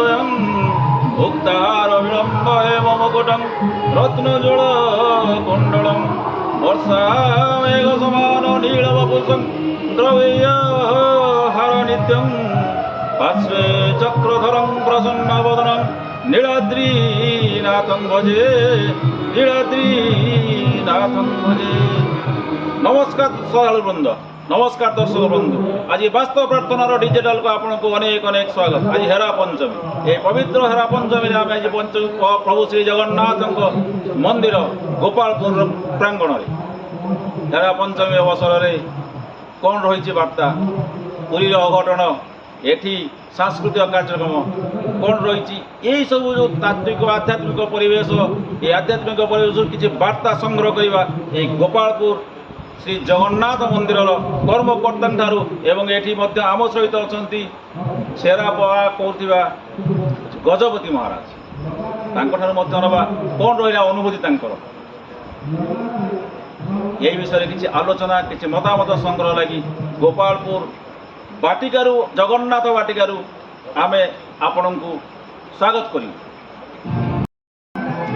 स्वयं उक्ताहार विलम्ब एव मुकुटं रत्नजोड़ कुण्डलं वर्षा मेघ समान नीलवपुषं द्रव्य हर नित्यं पार्श्वे चक्रधरं प्रसन्नवदनं नीलाद्रीनाथं भजे नीलाद्रीनाथं भजे। नमस्कार श्रद्धालुवृंद, नमस्कार दर्शक बंधु। आज वास्तव प्रार्थनार डिजिटाल को आपको अनेक अनेक स्वागत। आज हेरा पंचमी, ये पवित्र हेरा पंचमी आम आज प्रभु श्री जगन्नाथ मंदिर गोपालपुर प्रांगण में हेरा पंचमी अवसर में कौन रही वार्ता, पुरी अघटन, एठी सांस्कृतिक कार्यक्रम कौन रही, यही सब जो तात्विक आध्यात्मिक परिवेश, ये आध्यात्मिक परिवेश किसी वार्ता संग्रह करवा गोपालपुर श्री जगन्नाथ मंदिर कर्मकर्ता ठारू एवं एठी मध्य आम सहित अच्छा सेरा पवा कौथिबा गजपति महाराज तांकर मध्य नवा कौन रहा अनुभूति तांकर यही विषय किसी आलोचना किसी मतामत संग्रह लगी गोपालपुर बाटिकारु जगन्नाथ बाटिकारु आमे आपण को स्वागत करूँ।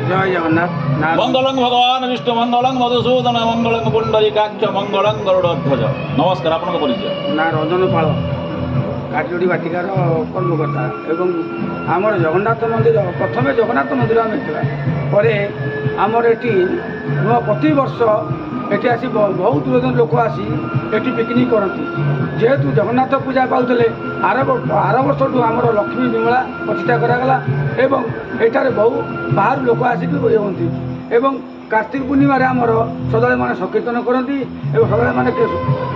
जय जगन्नाथ। मंगलं भगवान विष्णु मंगलं मधुसूदन मंगलं पुंडरीकाक्ष मंगलं गरुड़ध्वज। नमस्कार, आपन परिचय? ना रंजन पाल काटजोड़ी बाटिकार कर्मकर्ता एवं आमर जगन्नाथ मंदिर प्रथम जगन्नाथ मंदिर आम पर आमर एटी प्रति वर्ष एटी आसी बहुत दूर लोक आसी एटी पिकनिक करती जेहेतु जगन्नाथ पूजा पाते आर वर्ष आमर लक्ष्मी विमला प्रतिष्ठा करागला एवं एठारे बहु बाहर लोक आसिक होती एवं कार्तिक पूर्णिमा आमर श्रद्धा मैंने संकीर्तन करती श्रद्धा मैंने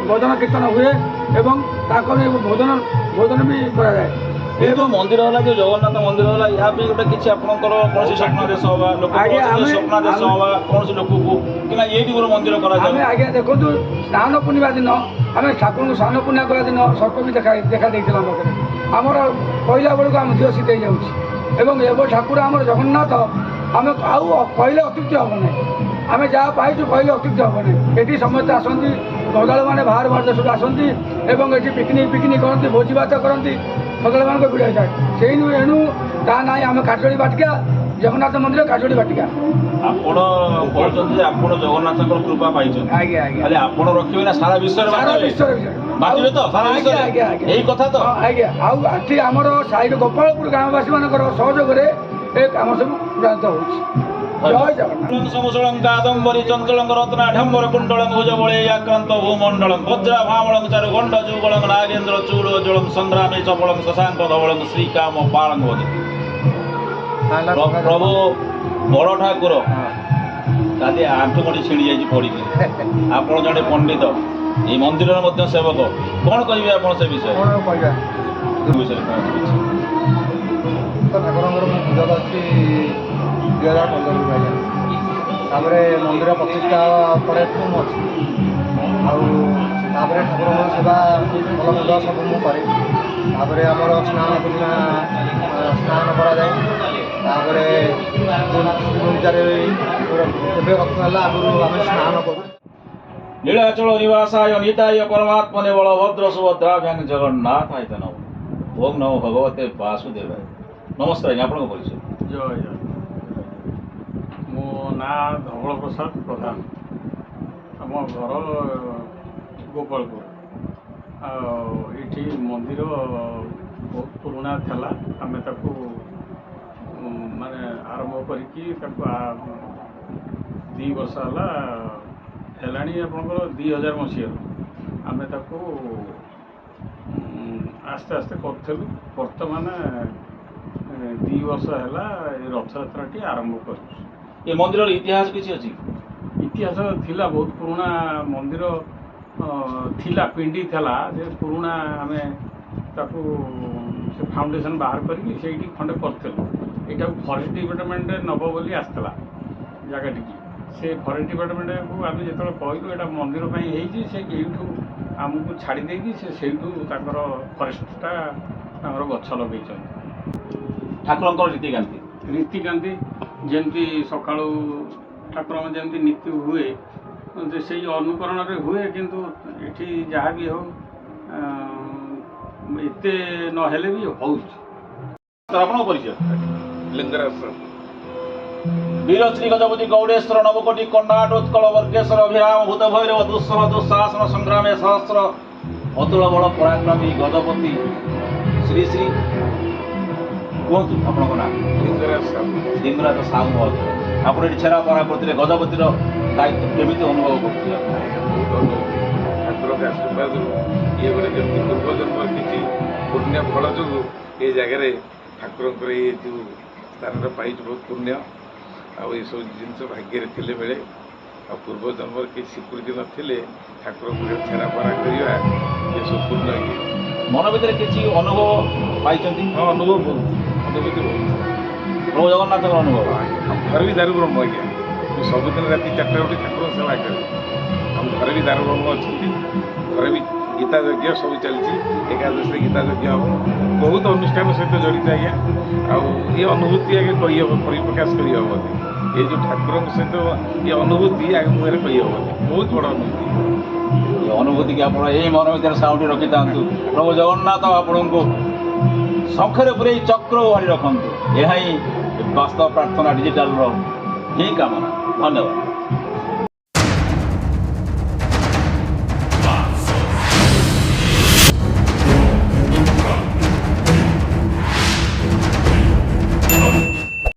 भजन कीर्तन हुए एवं भोजन भी कराए। एवं मंदिर है जो जगन्नाथ मंदिर है यहाँ भी गोटे किसी आपंकर कौन स्वप्नादेश हवा लोक स्वप्नादेश हवा कौन लोक को कि ये मंदिर कर आज्ञा देखो स्नान पूर्णिमा दिन आम ठाकुर को स्नान पूर्णिमा करा दिन सर्प भी देखा देखा पाखे आमर कहला बेलू आम झील शीत हो ठाकुर आम जगन्नाथ आम आउ कहले अत्युक्ति हम ना आम जहाँ पाई कहले अत्युक्ति हम ना ये समस्त आसती श्रद्धा मैंने बाहर बाहर देश आसती ये पिकनिक करती भोजी भात करती श्रद्धा मान भिड़ जाए से एणु ता ना आम काटजोड़ी बाटिका जगन्नाथ मंदिर काटजोड़ी बाटिका आपण कहते आप जगन्नाथ कृपा पाई आपण रखिए ना सारा विश्व बांटे तो यही कथा तो आज्ञा आठ आमर साइड गोपालपुर ग्रामवासी मान सहयोग काम सब चूड़ान्त हो। समुसलं कादम्बरी चंचलं रत्नाढंबर कुंडलं भुजबले आक्रांत भूमंडलं वज्रा भामलं चारुगंड जुगलं नागेन्द्र चूड़ोज्वलं संग्रामे चपलं शशांक धवलं श्रीकाम पालं वदे। प्रभु बड़ ठाकुर काली आंठुगंडी छिड़ी जाइए पड़ी आप जड़े पंडित ये मंदिर सेवक कौन कहे आप से विषय ठाकुर पूजा अच्छी 2015 तापर मंदिर प्रतिष्ठा पर अच्छी आपर ठाकुर सेवा भल मंद सब मुझे आमर स्नान पूर्णिमा स्नान कराए रत्न आगुरी आम स्नान करूँ। नीलाचल निवासाय निताय परमात्मने बलभद्र सुभद्राभ्यां जगन्नाथाय नमः। ओम नमो भगवते वासुदेवाय। नमस्कार, आपन परिचय? जय जय। मो ना धवल प्रसाद प्रधान, आम घर गोपालपुर। ये मंदिर बहुत पुराना था आम माने आरंभ करी 2 वर्ष है आपंकर 2000 मसीह आम आस्ते आस्ते करूँ बर्तमान 2 वर्ष है रथयात्रा टी आरंभ कर। ये मंदिर इतिहास किसी अच्छी? इतिहास थिला बहुत पुराना मंदिर थिला पिंडी थिला जे पुराना आम ताकू से फाउंडेशन बाहर करी खंडे करूँ यहाँ फरेस्ट डिपार्टमेंट नब बोली आसला जगह टी से फरेस्ट डिपार्टमेंट को आम जो कहलु यहाँ मंदिर से यू आमको छाड़ी से फरेस्टा गछ लगे ठाकुर रीतिकांति जमी सका ठाकुर जमी नीति हुए से अनुकरण हुए किंतु ये जहाँ भी हो एते नहेले भी हो ଆପଣଙ୍କ ପରିଚୟ? ଲିଙ୍ଗରାଜ ସାହୁ। ବୀରଶ୍ରୀ ଗଜପତି ଗୌଡ଼େଶ୍ୱର ନବକୋଟି କର୍ଣ୍ଣାଟ ଉତ୍କଳ ବର୍ଗେଶ୍ୱର ଅଭିରାମ ଭୂତ ଭୈରବ ଦୁଃସହ ଦୁଃଶାସନ ସଂଗ୍ରାମେ ସହସ୍ର ଅତୁଳ ବଳ ପରାକ୍ରମୀ ଗଜପତି ଶ୍ରୀ ଶ୍ରୀ କୁହନ୍ତୁ ଆପଣଙ୍କ ନାଁ? ଲିଙ୍ଗରାଜ ସାହୁ। ଲିଙ୍ଗରାଜ ସାହୁ ମହୋଦୟ। ଆପଣ ଏଠି ଛେରା ପରା କରୁଥିଲେ, ଗଜପତିର ଦାୟିତ୍ୱ କେମିତି ଅନୁଭବ କରୁଥିଲେ? ବହୁତ ଅନୁଭୂତି ଠାକୁରଙ୍କ ଆଶୀର୍ବାଦରୁ ଇଏ ଗୋଟେ ଯେମିତି ପୂର୍ବଜନ୍ମର କିଛି ପୁଣ୍ୟ ଫଳ ଯୋଗୁଁ ଏ ଜାଗାରେ ଠାକୁରଙ୍କର ଏ ଯେଉଁ ସ୍ଥାନଟା ପାଇଛୁ ବହୁତ ପୁଣ୍ୟ। ଆଉ ଏସବୁ ଜିନିଷ ଭାଗ୍ୟରେ ଥିଲେ ମିଳେ। ଆଉ ପୂର୍ବଜନ୍ମର କିଛି ସ୍ୱୀକୃତି ନଥିଲେ ଠାକୁରଙ୍କୁ ଛେରା ପରା କରିବା ଏସବୁ ପୂର୍ଣ୍ଣ ଇଏ। ମନ ଭିତରେ କିଛି ଅନୁଭବ ପାଇଛନ୍ତି? ହଁ ଅନୁଭବ ବହୁତ, ଅନୁଭୂତି ବହୁତ। ପ୍ରଭୁ ଜଗନ୍ନାଥଙ୍କର ଅନୁଭବ? ଆମ ଘରେ ବି ଦାରୁ ବ୍ରହ୍ମ ଆଜ୍ଞା। ମୁଁ ସବୁଦିନ ରାତି 4ଟା ଉଠି ଠାକୁରଙ୍କ ସେବା କରେ। ଆମ ଘରେ ବି ଦାରୁ ବ୍ରହ୍ମ ଅଛନ୍ତି। ଘରେ ବି ଗୀତା ଯଜ୍ଞ ସବୁ ଚାଲିଛି। ଏକାଦଶୀରେ ଗୀତା ଯଜ୍ଞ ହେବ। ବହୁତ ଅନୁଷ୍ଠାନ ସହିତ ଜଡ଼ିତ ଆଜ୍ଞା। ଆଉ ଏ ଅନୁଭୂତି ଆଜ୍ଞା କହିହେବ, ପରିପ୍ରକାଶ କରିହେବନି। ଏ ଯେଉଁ ଠାକୁରଙ୍କ ସହିତ ଏ ଅନୁଭୂତି ଆଗ ମୁହଁରେ କହିହେବନି। ବହୁତ ବଡ଼ ଅନୁଭୂତି। ଏ ଅନୁଭୂତିକି ଆପଣ ଏଇ ମନ ଭିତରେ ସାଉଁଟି ରଖିଥାନ୍ତୁ। ପ୍ରଭୁ ଜଗନ୍ନାଥ ଆପଣଙ୍କୁ ଶଙ୍ଖରେ ପୁରେଇ ଚକ୍ର ମାରି ରଖନ୍ତୁ। ଏହା ହିଁ ବାସ୍ତବ ପ୍ରାର୍ଥନା ଡିଜିଟାଲର ହିଁ କାମନା। ଧନ୍ୟବାଦ।